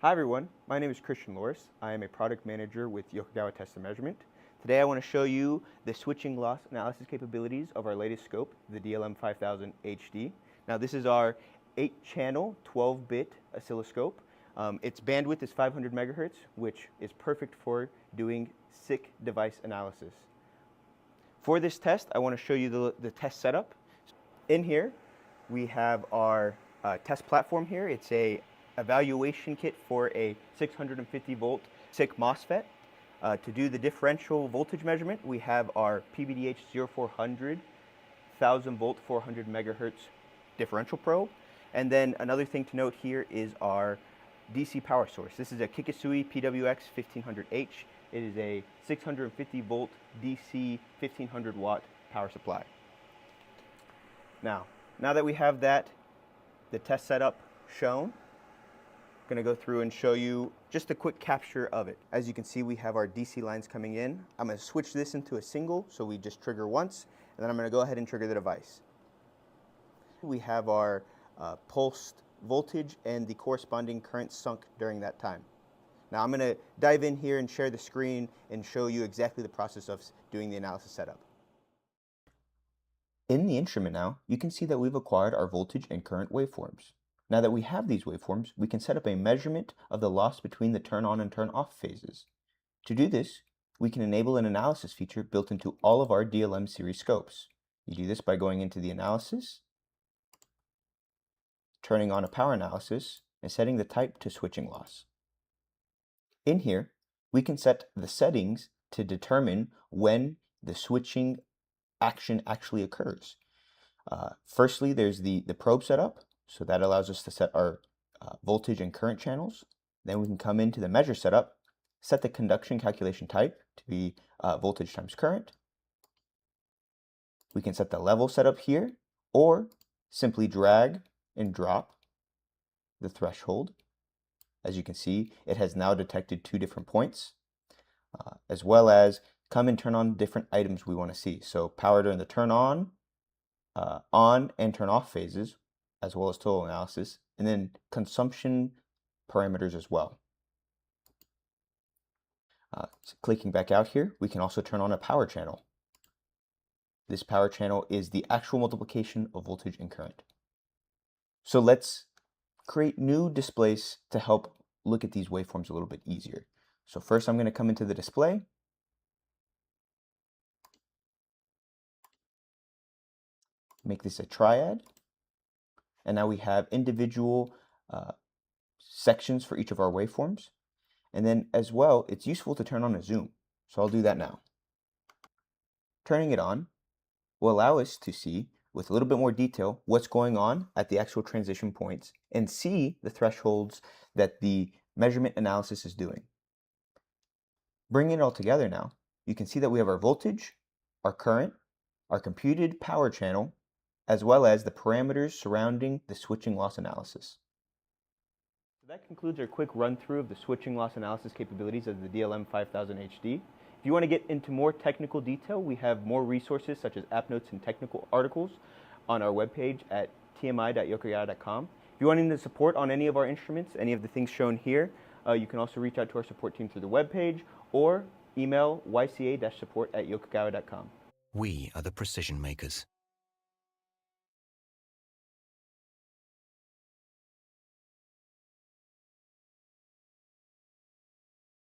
Hi everyone, my name is Christian Loris. I am a product manager with YOKOGAWA Test&Measurement. Today I want to show you the switching loss analysis capabilities of our latest scope, the Dlm5000Hd. Now this is our 8-channel, 12-bit oscilloscope. Its bandwidth is 500 megahertz, which is perfect for doing SICK device analysis. For this test, I want to show you the test setup. In here, we have our test platform here. It's a evaluation kit for a 650 volt SICK MOSFET. To do the differential voltage measurement, we have our PVDH 0400 1000 volt 400 megahertz differential probe. And then another thing to note here is our DC power source. This is a Kikisui PWX 1500H. It is a 650 volt DC 1500 watt power supply. Now that we have the test setup shown, I'm going to go through and show you just a quick capture of it. As you can see, we have our DC lines coming in. I'm going to switch this into a single, so we just trigger once, and then I'm going to go ahead and trigger the device. We have our pulsed voltage and the corresponding current sunk during that time. Now I'm going to dive in here and share the screen and show you exactly the process of doing the analysis setup. In the instrument now, you can see that we've acquired our voltage and current waveforms. Now that we have these waveforms, we can set up a measurement of the loss between the turn on and turn off phases. To do this, we can enable an analysis feature built into all of our DLM series scopes. You do this by going into the analysis, turning on a power analysis, and setting the type to switching loss. In here, we can set the settings to determine when the switching action actually occurs. Firstly, there's the probe setup. So that allows us to set our voltage and current channels. Then we can come into the measure setup, set the conduction calculation type to be voltage times current. We can set the level setup here, or simply drag and drop the threshold. As you can see, it has now detected 2 different points, as well as come and turn on different items we want to see. So power during the turn on and turn off phases, as well as total analysis, and then consumption parameters as well. So clicking back out here, we can also turn on a power channel. This power channel is the actual multiplication of voltage and current. So let's create new displays to help look at these waveforms a little bit easier. So first I'm going to come into the display. Make this a triad. And now we have individual sections for each of our waveforms. And then as well, it's useful to turn on a zoom. So I'll do that now. Turning it on will allow us to see with a little bit more detail what's going on at the actual transition points and see the thresholds that the measurement analysis is doing. Bringing it all together now, you can see that we have our voltage, our current, our computed power channel, as well as the parameters surrounding the switching loss analysis. So that concludes our quick run-through of the switching loss analysis capabilities of the Dlm5000Hd. If you want to get into more technical detail, we have more resources such as app notes and technical articles on our webpage at tmi.yokogawa.com. If you want any support on any of our instruments, any of the things shown here, you can also reach out to our support team through the webpage or email yca-support@yokogawa.com. We are the precision makers.